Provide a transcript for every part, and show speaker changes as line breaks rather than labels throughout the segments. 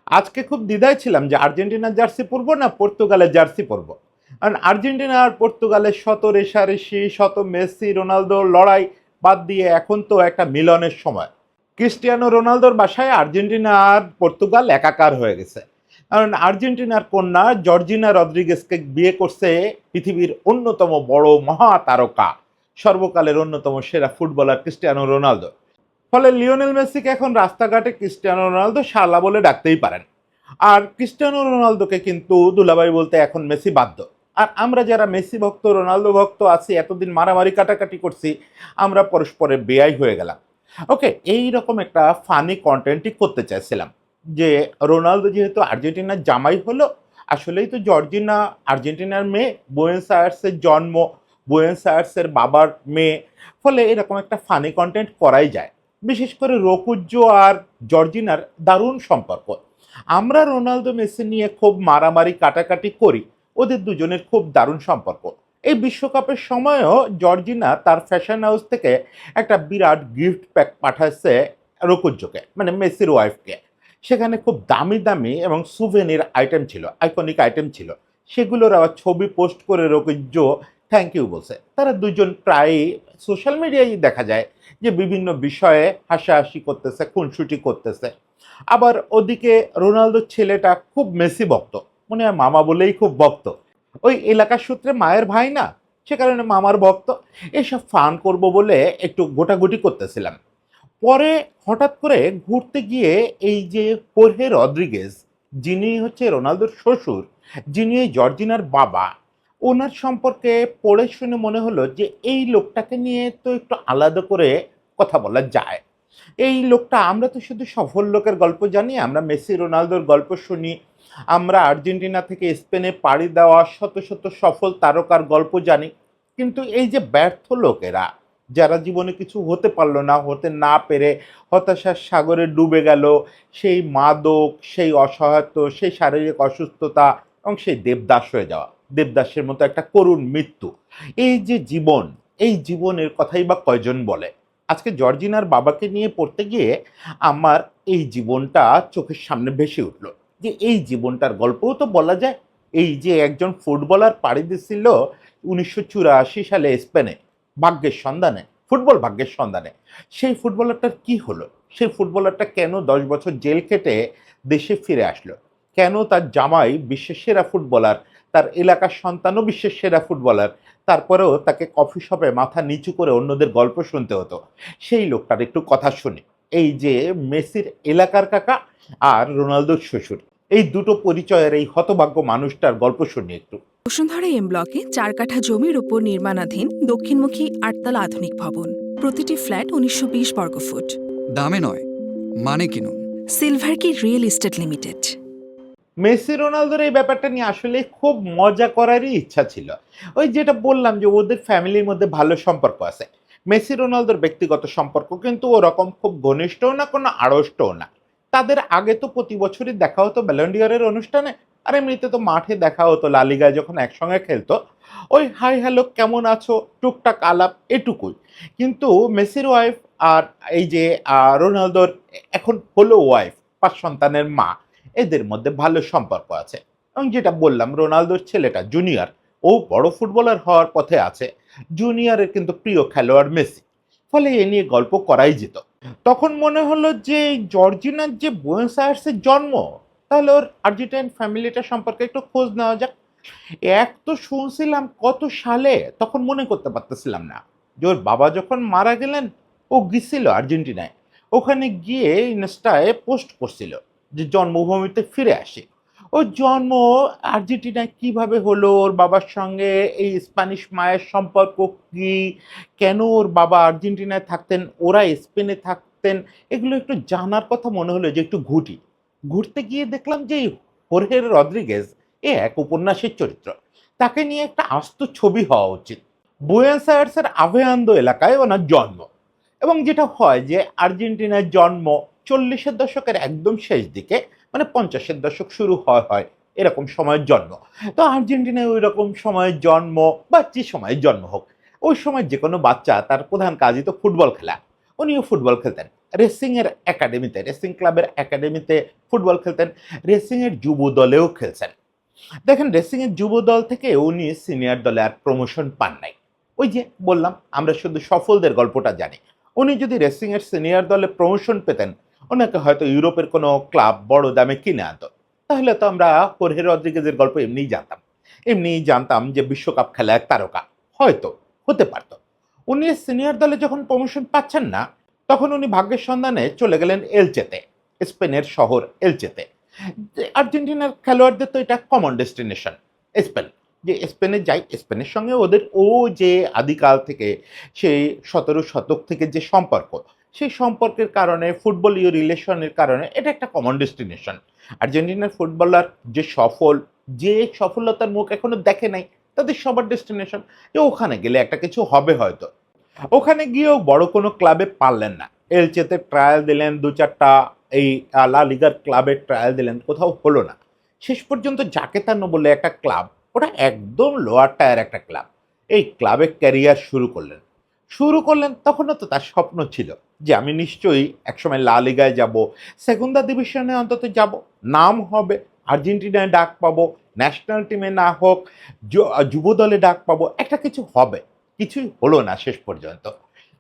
আজকে খুব দ্বিধায় ছিলাম যে আর্জেন্টিনার জার্সি পরবো না পর্তুগালের জার্সি পরবো। কারণ আর্জেন্টিনা আর পর্তুগালের শত রেষারেষি, শত মেসি রোনালদোর লড়াই বাদ দিয়ে এখন তো একটা মিলনের সময়। ক্রিস্টিয়ানো রোনালদোর বাসায় আর্জেন্টিনা আর পর্তুগাল একাকার হয়ে গেছে। কারণ আর্জেন্টিনার কন্যা জর্জিনা রদ্রিগেজকে বিয়ে করছে পৃথিবীর অন্যতম বড় মহা তারকা, সর্বকালের অন্যতম সেরা ফুটবলার ক্রিস্টিয়ানো রোনালদো। ফলে লিওনেল মেসিকে এখন রাস্তাঘাটে ক্রিস্টিয়ানো রোনালদো শালা বলে ডাকতেই পারেন। আর ক্রিস্টিয়ানো রোনালদোকে কিন্তু দুলাভাই বলতে এখন মেসি বাধ্য। আর আমরা যারা মেসি ভক্ত রোনালদো ভক্ত আছি, এতদিন মারামারি কাটাকাটি করছি, আমরা পরস্পরের বেয়াই হয়ে গেলাম। ওকে, এই রকম একটা ফানি কন্টেন্টই করতে চাইছিলাম যে রোনালদো যেহেতু আর্জেন্টিনার জামাই হলো, আসলেই তো জর্জিনা আর্জেন্টিনার মেয়ে, বুয়েন্স আয়ার্সের জন্ম, বুয়েন্স আয়ার্সের বাবার মেয়ে। ফলে এরকম একটা ফানি কন্টেন্ট করাই যায়। বিশেষ করে রকুজ্জো আর জর্জিনার দারুণ সম্পর্ক। আমরা রোনালদো মেসি নিয়ে খুব মারামারি কাটাকাটি করি, ওদের দুজনের খুব দারুণ সম্পর্ক। এই বিশ্বকাপের সময়ও জর্জিনা তার ফ্যাশন হাউস থেকে একটা বিরাট গিফট প্যাক পাঠাচ্ছে রকুজ্জোকে, মানে মেসির ওয়াইফকে। সেখানে খুব দামি দামি এবং সুভেনির আইটেম ছিল, আইকনিক আইটেম ছিল। সেগুলোর আবার ছবি পোস্ট করে রকুজ্জো থ্যাংক ইউ বলছে। তারা দুজন প্রায়ই সোশ্যাল মিডিয়ায় দেখা যায় যে বিভিন্ন বিষয়ে হাসাহাসি করতেছে, খুনসুটি করতেছে। আবার ওদিকে রোনালদোর ছেলেটা খুব মেসি ভক্ত, মনে হয় মামা বলেই খুব ভক্ত। ওই এলাকার সূত্রে মায়ের ভাই না, সে কারণে মামার ভক্ত। এসব ফান করব বলে একটু গোটাগুটি করতেছিলাম। পরে হঠাৎ করে ঘুরতে গিয়ে এই যে হোর্হে রদ্রিগেজ, যিনি হচ্ছে রোনালদোর শ্বশুর, যিনি এই জর্জিনার বাবা, ওনার সম্পর্কে পড়ে শুনে মনে হলো যে এই লোকটাকে নিয়ে তো একটু আলাদা করে কথা বলা যায়। এই লোকটা, আমরা তো শুধু সফল লোকের গল্প জানি, আমরা মেসি রোনালদোর গল্প শুনি, আমরা আর্জেন্টিনা থেকে স্পেনে পাড়ি দেওয়া শত শত সফল তারকার গল্প জানি। কিন্তু এই যে ব্যর্থ লোকেরা, যারা জীবনে কিছু হতে পারলো না, হতে না পেরে হতাশার সাগরে ডুবে গেল, সেই মাদক, সেই অসহায়ত্ব, সেই শারীরিক অসুস্থতা এবং সেই দেবদাস হয়ে যাওয়া, দেবদাসের মতো একটা করুণ মৃত্যু, এই যে জীবন, এই জীবনের কথাই বা কয়জন বলে। আজকে জর্জিনার বাবাকে নিয়ে পড়তে গিয়ে আমার এই জীবনটা চোখের সামনে ভেসে উঠলো যে এই জীবনটার গল্পও তো বলা যায়। এই যে একজন ফুটবলার পাড়ি দিছিল 1984 সালে স্পেনে, ভাগ্যের সন্ধানে, ফুটবল ভাগ্যের সন্ধানে। সেই ফুটবলারটার কি হলো? সেই ফুটবলারটা কেন 10 বছর জেল খেটে দেশে ফিরে আসলো? কেন তার জামাই বিশ্বের সেরা ফুটবলার, তার এলাকার সন্তানও বিশ্বের সেরা ফুটবলার, তারপরেও তাকে কফি শপে মাথা নিচু করে অন্যদের গল্প শুনতে হতো? সেই লোকটার একটু কথা শুনি। এই যে মেসির এলাকার কাকা আর রোনালদোর শ্বশুর, এই দুটো পরিচয়ের এই হতভাগ্য মানুষটার গল্প শুনি একটু।
বসুন্ধরা এম ব্লকে 4 কাঠা জমির উপর নির্মাণাধীন দক্ষিণমুখী 8 তলা আধুনিক ভবন। প্রতিটি ফ্ল্যাট 1920 বর্গফুট।
দামে নয়, মানে কিনুন।
সিলভার কি রিয়েল এস্টেট লিমিটেড।
মেসি রোনালদোর এই ব্যাপারটা নিয়ে আসলে খুব মজা করারই ইচ্ছা ছিল। ওই যেটা বললাম যে ওদের ফ্যামিলির মধ্যে ভালো সম্পর্ক আছে। মেসি রোনালদোর ব্যক্তিগত সম্পর্ক কিন্তু ওরকম খুব ঘনিষ্ঠও না, কোনো আড়ষ্টও না। তাদের আগে তো প্রতি বছরই দেখা হতো ব্যালন ডি'অরের অনুষ্ঠানে, আর এমনিতে তো মাঠে দেখা হতো লা লিগায় যখন একসঙ্গে খেলতো। ওই হাই হ্যালো কেমন আছো টুকটাক আলাপ, এটুকুই। কিন্তু মেসির ওয়াইফ আর এই যে রোনালদোর এখন হলো ওয়াইফ, 5 সন্তানের মা, এদের মধ্যে ভালো সম্পর্ক আছে। এবং যেটা বললাম, রোনালদোর ছেলেটা জুনিয়র, ও বড় ফুটবলার হওয়ার পথে আছে। জুনিয়রের কিন্তু প্রিয় খেলোয়াড় মেসি। ফলে এ নিয়ে গল্প করাই যেত। তখন মনে হলো যে জর্জিনার যে বুয়েন্স আয়ার্সের জন্ম, তাহলে ওর আর্জেন্টাইন ফ্যামিলিটা সম্পর্কে একটু খোঁজ নেওয়া যাক। এক তো শুনছিলাম কত সালে, তখন মনে করতে পারতেছিলাম না যে ওর বাবা যখন মারা গেলেন, ও গেছিল আর্জেন্টিনায়। ওখানে গিয়ে ইনস্টায় পোস্ট করছিল যে জন্মভূমিতে ফিরে আসে। ওর জন্ম আর্জেন্টিনায় কিভাবে হলো, ওর বাবার সঙ্গে এই স্প্যানিশ মায়ের সম্পর্ক কি, কেন ওর বাবা আর্জেন্টিনায় থাকতেন, ওরা স্পেনে থাকতেন, এগুলো একটু জানার কথা মনে হলো যে একটু ঘুটি। ঘুরতে গিয়ে দেখলাম যে এই হোর্হে রদ্রিগেজ এ এক উপন্যাসের চরিত্র। তাকে নিয়ে একটা আস্ত ছবি হওয়া উচিত। বুয়েন্স আয়ার্সের আভেয়ান্দো এলাকায় ওনার জন্ম। এবং যেটা হয় যে আর্জেন্টিনার জন্ম 40-এর দশকের একদম শেষ দিকে, মানে 50-এর দশক শুরু হয় এরকম সময়ের জন্ম। তো আর্জেন্টিনায় ওই রকম সময়ের জন্ম, বা যে সময়ের জন্ম হোক, ওই সময় যে কোনো বাচ্চা তার প্রধান কাজই তো ফুটবল খেলা। উনিও ফুটবল খেলতেন। রেসিংয়ের একাডেমিতে, রেসিং ক্লাবের একাডেমিতে ফুটবল খেলতেন, রেসিংয়ের যুব দলেও খেলছেন। দেখেন, রেসিংয়ের যুব দল থেকে উনি সিনিয়র দলে আর প্রমোশন পান নাই। ওই যে বললাম, আমরা শুধু সফলদের গল্পটা জানি। উনি যদি রেসিংয়ের সিনিয়র দলে প্রমোশন পেতেন, ওনাকে হয়তো ইউরোপের কোনো ক্লাব বড় দামে কিনে আনতো। তাহলে তো আমরা হোর্হে রদ্রিগেজের গল্প এমনিই জানতাম যে বিশ্বকাপ খেলা এক তারকা, হয়তো হতে পারত। উনি সিনিয়র দলে যখন প্রমোশন পাচ্ছেন না, তখন উনি ভাগ্যের সন্ধানে চলে গেলেন এলচেতে, স্পেনের শহর এলচেতে। আর্জেন্টিনার খেলোয়াড়দের তো এটা কমন ডেস্টিনেশন, স্পেন। যে স্পেনে যাই, স্পেনের সঙ্গে ওদের যে আদিকাল থেকে, সেই 17 শতক থেকে যে সম্পর্ক, সেই সম্পর্কের কারণে, ফুটবলীয় রিলেশনের কারণে এটা একটা কমন ডেস্টিনেশন। আর্জেন্টিনার ফুটবলার যে সফলতার মুখ এখনো দেখে নাই, তাদের সবার ডেস্টিনেশন যে ওখানে গেলে একটা কিছু হবে হয়তো। ওখানে গিয়েও বড় কোনো ক্লাবে পারলেন না। এলচেতে ট্রায়াল দিলেন, 2-4টা এই লা লিগার ক্লাবের ট্রায়াল দিলেন, কোথাও হলো না। শেষ পর্যন্ত জাকেতানো বলে একটা ক্লাব, ওটা একদম লোয়ার টায়ার একটা ক্লাব, এই ক্লাবে ক্যারিয়ার শুরু করলেন। তখনও তো তার স্বপ্ন ছিল যে আমি নিশ্চয়ই একসময় লা লিগায় যাব, সেকুন্দা ডিভিশনে অন্তত যাব, নাম হবে, আর্জেন্টিনায় ডাক পাবো, ন্যাশনাল টিমে না হোক যুব দলে ডাক পাবো, একটা কিছু হবে। কিছুই হলো না শেষ পর্যন্ত।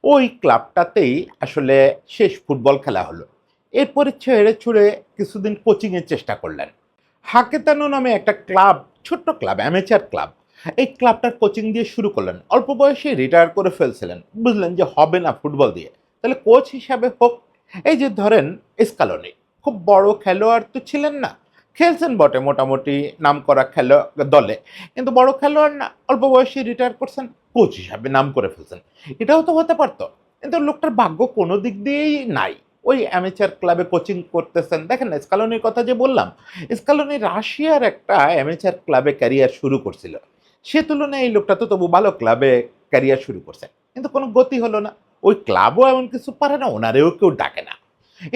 ওই ক্লাবটাতেই আসলে শেষ ফুটবল খেলা হলো। এরপরে ছেড়ে ছুড়ে কিছুদিন কোচিংয়ের চেষ্টা করলেন। হাকেতানো নামে একটা ক্লাব, ছোট্ট ক্লাব, অ্যামেচার ক্লাব। এই ক্লাবটার কোচিং দিয়ে শুরু করলেন। অল্প বয়সে রিটায়ার করে ফেলছিলেন, বুঝলেন যে হবে না ফুটবল দিয়ে, তাহলে কোচ হিসাবে হোক। এই যে ধরেন স্কালোনি, খুব বড় খেলোয়াড় তো ছিলেন না, খেলছেন বটে মোটামুটি নাম করা দলে, কিন্তু বড় খেলোয়াড় না, অল্প বয়সে রিটায়ার করছেন, কোচ হিসাবে নাম করে ফেলছেন। এটাও তো হতে পারতো, কিন্তু লোকটার ভাগ্য কোনো দিক দিয়েই নাই। ওই অ্যামেচার ক্লাবে কোচিং করতেছেন। দেখেন না, স্কালোনির কথা যে বললাম, স্কালোনি রাশিয়ার একটা অ্যামেচার ক্লাবে ক্যারিয়ার শুরু করছিল। সে তুলনায় এই লোকটা তো তবু ভালো ক্লাবে ক্যারিয়ার শুরু করছে, কিন্তু কোনো গতি হলো না। ওই ক্লাবও এমন কিছু পারে না, ওনারেও কেউ ডাকে না।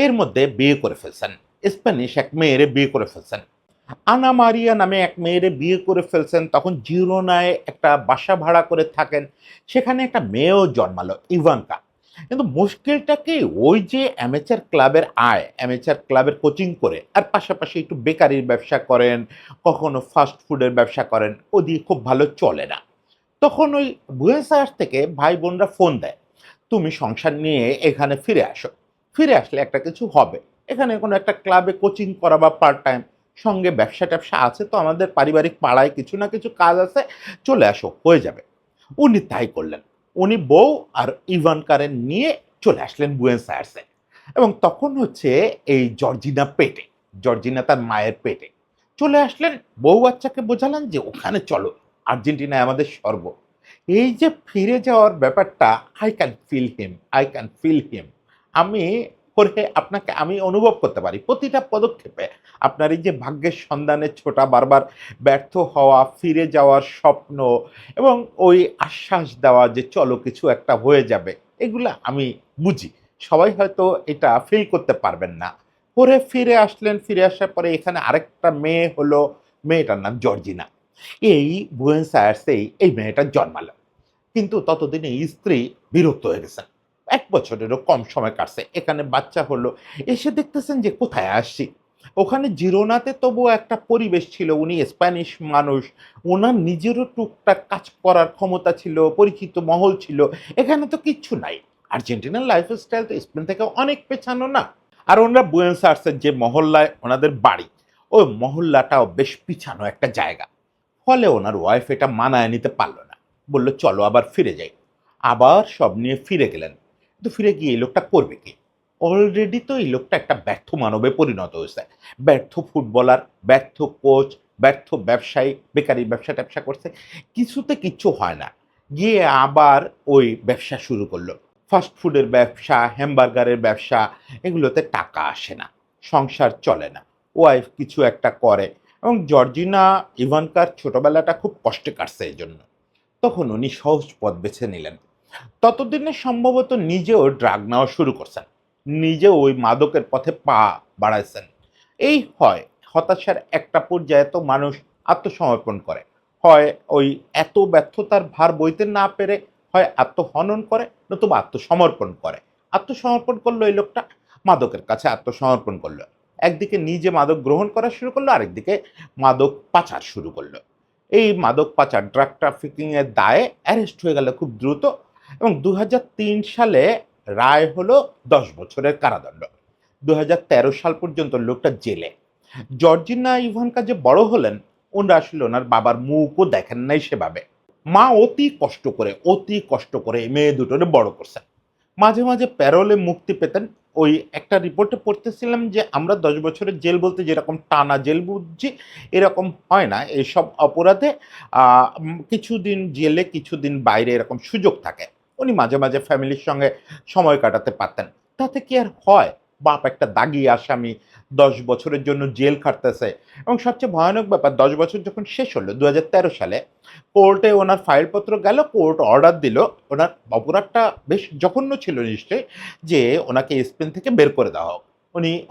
এর মধ্যে বিয়ে করে ফেলছেন, স্প্যানিশ এক মেয়েরে বিয়ে করে ফেলছেন, আনা মারিয়া নামে এক মেয়েরে বিয়ে করে ফেলছেন। তখন জিরোনায় একটা বাসা ভাড়া করে থাকেন, সেখানে একটা মেয়েও জন্মালো, ইভানকা। কিন্তু মুশকিলটা কি, ওই যে অ্যামেচার ক্লাবের আয়, অ্যামেচার ক্লাবের কোচিং করে আর পাশাপাশি একটু বেকারির ব্যবসা করেন, কখনো ফাস্ট ফুডের ব্যবসা করেন, ওদিকে খুব ভালো চলে না। তখন ওই বুয়েন্স আয়ার্স থেকে ভাই বোনরা ফোন দেয়, তুমি সংসার নিয়ে এখানে ফিরে আসো, ফিরে আসলে একটা কিছু হবে, এখানে কোনো একটা ক্লাবে কোচিং করা বা পার্ট টাইম, সঙ্গে ব্যবসা ট্যাবসা আছে তো, আমাদের পারিবারিক পাড়ায় কিছু না কিছু কাজ আছে, চলে আসো, হয়ে যাবে। উনি তাই করলেন। উনি বউ আর ইভানকারের নিয়ে চলে আসলেন বুয়েন্স আয়ার্সে। এবং তখন হচ্ছে এই জর্জিনা তার মায়ের পেটে চলে আসলেন। বউ বাচ্চাকে বোঝালেন যে ওখানে চলো, আর্জেন্টিনায় আমাদের স্বর্গ। এই যে ফিরে যাওয়ার ব্যাপারটা, আই ক্যান ফিল হিম। আমি আপনাকে আমি অনুভব করতে পারি প্রতিটা পদক্ষেপে। আপনার এই যে ভাগ্যের সন্ধানে ছোটা, বারবার ব্যর্থ হওয়া, ফিরে যাওয়ার স্বপ্ন, এবং ওই আশ্বাস দেওয়া যে চলো কিছু একটা হয়ে যাবে, এগুলা আমি বুঝি। সবাই হয়তো এটা ফিল করতে পারবেন না। ফিরে আসলেন, ফিরে আসার পরে এখানে আরেকটা মেয়ে হলো, মেয়েটার নাম জর্জিনা। এই বুয়েন্স আয়ার্সেই এই মেয়েটা জন্মালো। কিন্তু ততদিনে স্ত্রী বিরক্ত হয়ে গেছেন। ১ বছরেরও কম সময় কাটছে। এখানে বাচ্চা হলো। এসে দেখতেছেন যে কোথায় আসছি? ওখানে জিরোনাতে তবুও একটা পরিবেশ ছিল। উনি স্প্যানিশ মানুষ। উনার নিজেরও টুকটাক কাজ করার ক্ষমতা ছিল, পরিচিত মহল ছিল। এখানে তো কিচ্ছু নাই। আর্জেন্টিনার লাইফস্টাইল তো স্পেন থেকে অনেক পেছানো না? আর ওনারা বুয়েন্স আয়ার্সের যে মহল্লায় ওনাদের বাড়ি, ওই মহল্লাটাও বেশ পিছানো একটা জায়গা। ফলে ওনার ওয়াইফ এটা মানায় নিতে পারল না। বলল চলো আবার ফিরে যাই। আবার সব নিয়ে ফিরে গেলেন। কিন্তু ফিরে গিয়ে এই লোকটা করবে কি? অলরেডি তো এই লোকটা একটা ব্যর্থ মানবে পরিণত হয়েছে। ব্যর্থ ফুটবলার, ব্যর্থ কোচ, ব্যর্থ ব্যবসায়ী, বেকারি ব্যবসা-ট্যাবসা করছে। কিছুতে কিচ্ছু হয় না। গিয়ে আবার ওই ব্যবসা শুরু করলো। ফাস্ট ফুডের ব্যবসা, হ্যামবার্গারের ব্যবসা, এগুলোতে টাকা আসে না, সংসার চলে না। ওয়াইফ কিছু একটা করে, এবং জর্জিনা ইভানকার ছোটবেলাটা খুব কষ্টে কাটছে এজন্য। তখন উনি সহজ পথ বেছে নিলেন। ততদিনে সম্ভবত নিজেও ড্রাগ নেওয়া শুরু করছেন। নিজেও ওই মাদকের পথে পা বাড়াইছেন। এই হয় হতাশার একটা পর্যায়ে তো মানুষ আত্মসমর্পণ করে। হয় ওই এত ব্যর্থতার ভার বইতে না পেরে হয় আত্মহনন করে, নতুবা আত্মসমর্পণ করে। আত্মসমর্পণ করলো এই লোকটা, মাদকের কাছে আত্মসমর্পণ করলো। একদিকে নিজে মাদক গ্রহণ করা শুরু করলো, আরেকদিকে মাদক পাচার শুরু করলো। এই মাদক পাচার, ড্রাগ ট্রাফিকিং এর দায়ে অ্যারেস্ট হয়ে গেল খুব দ্রুত, এবং 2003 সালে রায় হলো 10 বছরের কারাদণ্ড। 2013 সাল পর্যন্ত লোকটা জেলে। জর্জিনা ইভানকা যে বড় হলেন, ওনারা আসলে ওনার বাবার মুখও দেখেন নাই সেভাবে। মা অতি কষ্ট করে মেয়ে দুটোরে বড় করছেন। মাঝে মাঝে প্যারোলে মুক্তি পেতেন। ওই একটা রিপোর্টে পড়তেছিলাম যে আমরা 10 বছরের জেল বলতে যেরকম টানা জেল বুঝছি, এরকম হয় না। এইসব অপরাধে কিছুদিন জেলে কিছুদিন বাইরে এরকম সুযোগ থাকে। উনি মাঝে মাঝে ফ্যামিলির সঙ্গে সময় কাটাতে পারতেন। তাতে কি আর হয়? বাপ একটা দাগি আসামি 10 বছরের জন্য জেল খাটতেছে। এবং সবচেয়ে ভয়ানক ব্যাপার, 10 বছর যখন শেষ হলো 2013 সালে, কোর্টে ওনার ফাইলপত্র গেল, কোর্ট অর্ডার দিল। ওনার অপরাধটা বেশ জঘন্য ছিল নিশ্চয়ই, যে ওনাকে স্পেন থেকে বের করে দেওয়া হোক।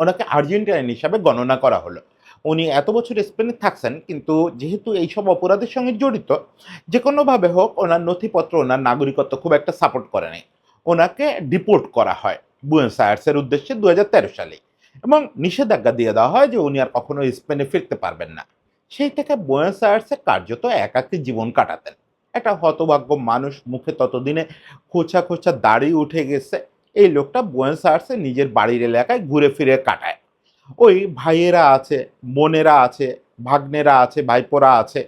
ওনাকে আর্জেন্টাইন হিসাবে গণনা করা হলো। উনি এত বছর স্পেনে থাকছেন, কিন্তু যেহেতু এইসব অপরাধের সঙ্গে জড়িত, যে কোনোভাবে হোক ওনার নথিপত্র, ওনার নাগরিকত্ব খুব একটা সাপোর্ট করে নাই। ওনাকে ডিপোর্ট করা হয় বুয়েনোস আয়ার্সের উদ্দেশ্যে 2013 সালে, এবং নিষেধাজ্ঞা দিয়ে দেওয়া হয় যে উনি আর কখনো স্পেনে ফিরতে পারবেন না। সেই থেকে বুয়েনোস আয়ার্সে কার্যত একাকী জীবন কাটাতেন। একটা হতভাগ্য মানুষ, মুখে ততদিনে খোঁচা খোঁচা দাড়ি উঠে গেছে। এই লোকটা বুয়েনোস আয়ার্সে নিজের বাড়ির এলাকায় ঘুরে ফিরে কাটায়। ওই ভাইয়েরা আছে, বোনেরা আছে, ভাগ্নেরা আছে, ভাইপোরা আছে।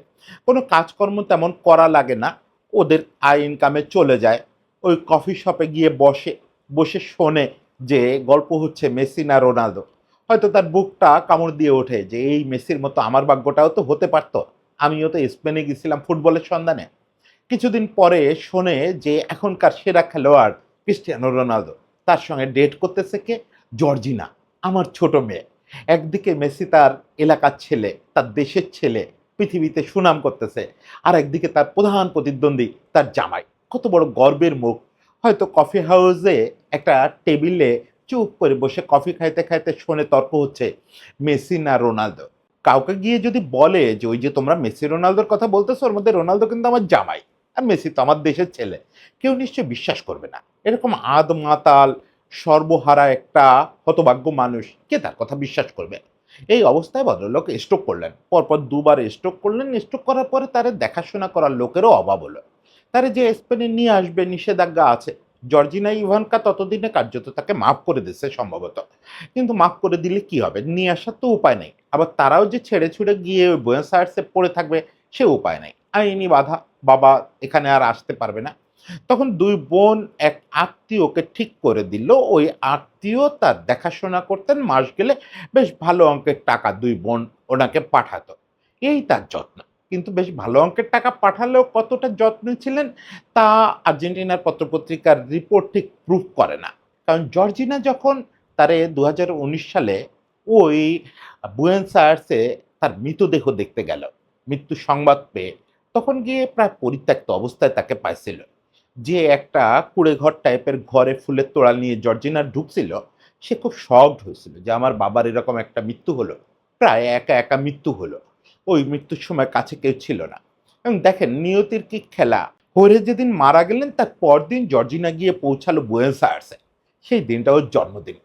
কোনো কাজকর্ম তেমন করা লাগে না, ওদের আয় ইনকামে চলে যায়। ওই কফি শপে গিয়ে বসে বসে শোনে যে গল্প হচ্ছে মেসি না রোনালদো। হয়তো তার বুকটা কামড় দিয়ে ওঠে যে এই মেসির মতো আমার ভাগ্যটাও তো হতে পারতো, আমিও তো স্পেনে গেছিলাম ফুটবলের সন্ধানে। কিছুদিন পরে শোনে যে এখনকার সেরা খেলোয়াড় ক্রিস্টিয়ানো রোনালদো, তার সঙ্গে ডেট করতেছে কে? জর্জিনা, আমার ছোট মেয়ে। একদিকে মেসি তার এলাকার ছেলে, তার দেশের ছেলে, পৃথিবীতে সুনাম করতেছে, আর একদিকে তার প্রধান প্রতিদ্বন্দ্বী, তার জামাই। কত বড় গর্বের মুখ! হয়তো কফি হাউসে একটা টেবিলে চুপ করে বসে কফি খাইতে খাইতে শোনে তর্ক হচ্ছে মেসি না রোনালদো। কাউকে গিয়ে যদি বলে যে ওই যে তোমরা মেসি রোনালদোর কথা বলতেছো, ওর মধ্যে রোনালদো কিন্তু আমার জামাই, আর মেসি তো আমার দেশের ছেলে, কেউ নিশ্চয়ই বিশ্বাস করবে না। এরকম আদ মাতাল, সর্বহারা একটা হতভাগ্য মানুষ, কে তার কথা বিশ্বাস করবে? এই অবস্থায় ভদ্রলোক স্ট্রোক করলেন। পরপর দুবার স্ট্রোক করলেন। স্ট্রোক করার পরে তার দেখাশোনা করার লোকেরও অভাব হলো। তারে যে স্পেনে নিয়ে আসবে নিষেধাজ্ঞা আছে। জর্জিনা ইভানকা ততদিনে কার্যত তাকে মাফ করে দিচ্ছে সম্ভবত। কিন্তু মাফ করে দিলে কি হবে? নিয়ে আসার তো উপায় নেই। আবার তারাও যে ছেড়ে ছুড়ে গিয়ে বুয়েনোস আয়ার্সে পড়ে থাকবে, সে উপায় নেই। আইনি বাধা, বাবা এখানে আর আসতে পারবে না। তখন দুই বোন এক আত্মীয়কে ঠিক করে দিল। ওই আত্মীয় তার দেখাশোনা করতেন। মাস গেলে বেশ ভালো অঙ্কের টাকা দুই বোন ওনাকে পাঠাতো। এই তার যত্ন। কিন্তু বেশ ভালো অঙ্কের টাকা পাঠালেও কতটা যত্ন ছিলেন তা আর্জেন্টিনার পত্রপত্রিকার রিপোর্ট ঠিক প্রুফ করে না। কারণ জর্জিনা যখন তারে 2019 সালে ওই বুয়েনোস আয়ার্সে তার মৃতদেহ দেখতে গেল, মৃত্যু সংবাদ পেয়ে, তখন গিয়ে প্রায় পরিত্যক্ত অবস্থায় তাকে পাইছিল। যে একটা কুঁড়েঘর টাইপের ঘরে ফুলের তোড়া নিয়ে জর্জিনা ঢুকছিল, সে খুব শকড হয়েছিল যে আমার বাবার এরকম একটা মৃত্যু হলো, প্রায় একা একা মৃত্যু হলো। ওই মৃত্যুর সময় কাছে কেউ ছিল না। এবং দেখেন নিয়তির কি খেলা! হরে যেদিন মারা গেলেন তার পরদিন জর্জিনা গিয়ে পৌঁছালো বুয়েনোস আয়ার্সে। সেই দিনটা ওর জন্মদিন।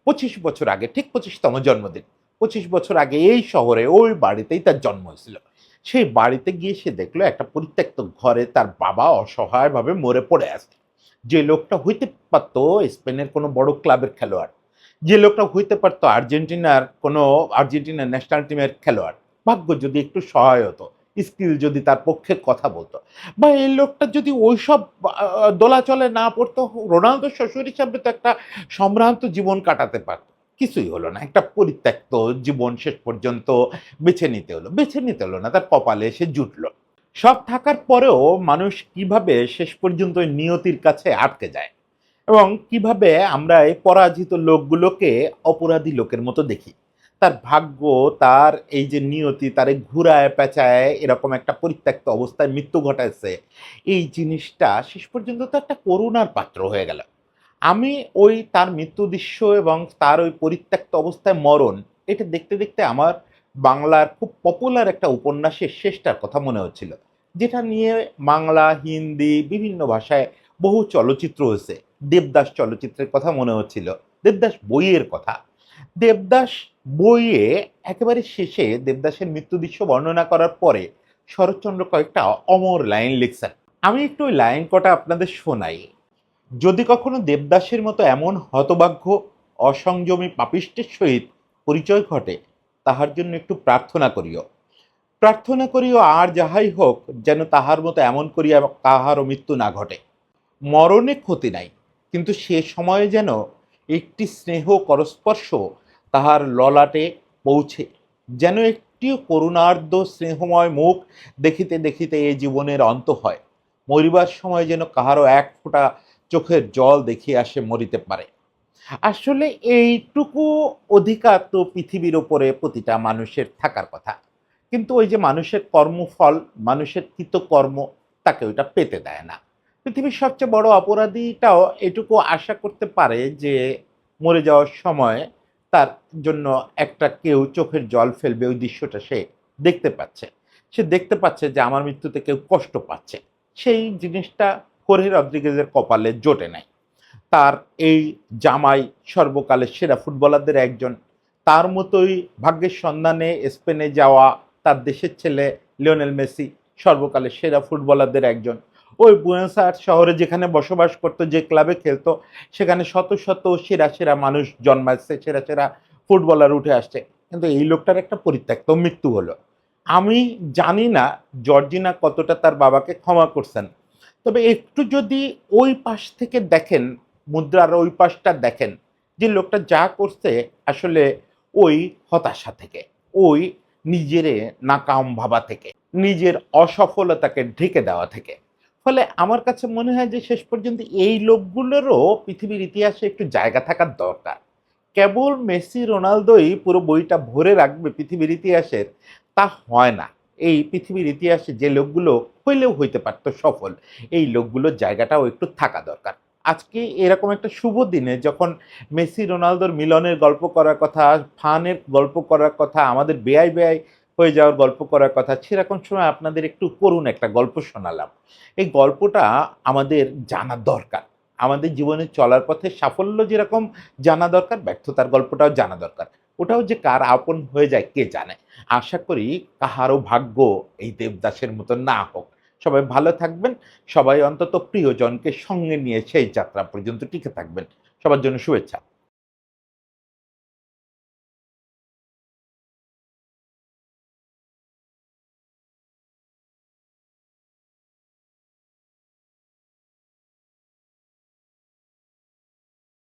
25 বছর আগে, ঠিক 25তম জন্মদিন। 25 বছর আগে এই শহরে ওই বাড়িতেই তার জন্ম হয়েছিল। সেই বাড়িতে গিয়ে সে দেখলো একটা পরিত্যক্ত ঘরে তার বাবা অসহায়ভাবে মরে পড়ে আছে। যে লোকটা হইতে পারতো স্পেনের কোনো বড় ক্লাবের খেলোয়াড়, যে লোকটা হইতে পারতো আর্জেন্টিনার ন্যাশনাল টিমের খেলোয়াড়, ভাগ্য যদি একটু সহায় হতো, স্কিল যদি তার পক্ষে কথা বলতো, বা এই লোকটা যদি ওইসব দোলাচলে না পড়তো, রোনালদো শ্বশুর হিসাবে তো একটা সম্ভ্রান্ত জীবন কাটাতে পারত। কিছুই হলো না, একটা পরিত্যক্ত জীবন শেষ পর্যন্ত বেছে নিতে হলো না, তার কপালে এসে জুটলো। সব থাকার পরেও মানুষ কিভাবে শেষ পর্যন্ত ওই নিয়তির কাছে আটকে যায়, এবং কিভাবে আমরা এই পরাজিত লোকগুলোকে অপরাধী লোকের মতো দেখি। তার ভাগ্য, তার এই যে নিয়তি তারে ঘুরায় পেঁচায় এরকম একটা পরিত্যক্ত অবস্থায় মৃত্যু ঘটাইছে, এই জিনিসটা শেষ পর্যন্ত তো একটা করুণার পাত্র হয়ে গেল। আমি ওই তার মৃত্যু দৃশ্য এবং তার ওই পরিত্যক্ত অবস্থায় মরণ, এটা দেখতে দেখতে আমার বাংলার খুব পপুলার একটা উপন্যাসের শেষটার কথা মনে হচ্ছিল, যেটা নিয়ে বাংলা, হিন্দি বিভিন্ন ভাষায় বহু চলচ্চিত্র হয়েছে। দেবদাস চলচ্চিত্রের কথা মনে হচ্ছিল, দেবদাস বইয়ের কথা। দেবদাস বইয়ে একেবারে শেষে দেবদাসের মৃত্যু দৃশ্য বর্ণনা করার পরে শরৎচন্দ্র কয়েকটা অমর লাইন লিখছেন। আমি একটু ওই লাইন কটা আপনাদের শোনাই। যদি কখনো দেবদাসের মতো এমন হতভাগ্য অসংযমী পাপিষ্টের সহিত পরিচয় ঘটে, তাহার জন্য একটু প্রার্থনা করিও। প্রার্থনা করিও আর যাহাই হোক, যেন তাহার মতো এমন করিয়া কাহারও মৃত্যু না ঘটে। মরণে ক্ষতি নাই, কিন্তু সে সময়ে যেন একটি স্নেহ করস্পর্শ তাহার ললাটে পৌঁছে, যেন একটিও করুণার্দ্র স্নেহময় মুখ দেখিতে দেখিতে এ জীবনের অন্ত হয়। মরিবার সময় যেন কাহারও এক ফোঁটা চোখের জল দেখিয়া আসে মরিতে পারে। আসলে এইটুকু অধিকার তো পৃথিবীর ওপরে প্রতিটা মানুষের থাকার কথা, কিন্তু ওই যে মানুষের কর্মফল, মানুষের কৃতকর্ম তাকে ওইটা পেতে দেয় না। পৃথিবীর সবচেয়ে বড় অপরাধীটাও এটুকু আশা করতে পারে যে মরে যাওয়ার সময় তার জন্য একটা কেউ চোখের জল ফেলবে, ওই দৃশ্যটা সে দেখতে পাচ্ছে। সে দেখতে পাচ্ছে যে আমার মৃত্যুতে কেউ কষ্ট পাচ্ছে। সেই জিনিসটা হোর্হে রদ্রিগেজের কপালে জোটে নাই। তার এই জামাই সর্বকালের সেরা ফুটবলারদের একজন, তার মতোই ভাগ্যের সন্ধানে স্পেনে যাওয়া তার দেশের ছেলে লিওনেল মেসি সর্বকালের সেরা ফুটবলারদের একজন। ওই বুয়েনোস আয়ার্স শহরে যেখানে বসবাস করতো, যে ক্লাবে খেলতো, সেখানে শত শত সেরা সেরা মানুষ জন্মাচ্ছে, সেরা সেরা ফুটবলার উঠে আসছে, কিন্তু এই লোকটার একটা পরিত্যক্ত মৃত্যু হলো। আমি জানি না জর্জিনা কতটা তার বাবাকে ক্ষমা করছেন, তবে একটু যদি ওই পাশ থেকে দেখেন, মুদ্রার ওই পাশটা দেখেন, যে লোকটা যা করছে আসলে ওই হতাশা থেকে, ওই নিজেরে নাকাম ভাবা থেকে, নিজের অসফলতাকে ঢেকে দেওয়া থেকে। ফলে আমার কাছে মনে হয় যে শেষ পর্যন্ত এই লোকগুলোরও পৃথিবীর ইতিহাসে একটু জায়গা থাকার দরকার। কেবল মেসি রোনালদোই পুরো বইটা ভরে রাখবে পৃথিবীর ইতিহাসের, তা হয় না। এই পৃথিবীর ইতিহাসে যে লোকগুলো হইলেও হইতে পারতো সফল, এই লোকগুলোর জায়গাটাও একটু থাকা দরকার। আজকে এরকম একটা শুভ দিনে যখন মেসি রোনালদোর মিলনের গল্প করার কথা, ফানের গল্প করার কথা, আমাদের বেয়াই বেয়াই হয়ে যাওয়ার গল্প করার কথা, সেরকম সময় আপনাদের একটু করুণ একটা গল্প শোনালাম। এই গল্পটা আমাদের জানা দরকার। আমাদের জীবনে চলার পথে সাফল্য যেরকম জানা দরকার, ব্যর্থতার গল্পটাও জানা দরকার। ওটাও যে কার আপন হয়ে যায় কে জানে। আশা করি কাহারও ভাগ্য এই দেবদাসের মতো না হোক। সবাই ভালো থাকবেন, সবাই অন্তত প্রিয়জনকে সঙ্গে নিয়ে সেই যাত্রা পর্যন্ত টিকে থাকবেন। সবার জন্য শুভেচ্ছা।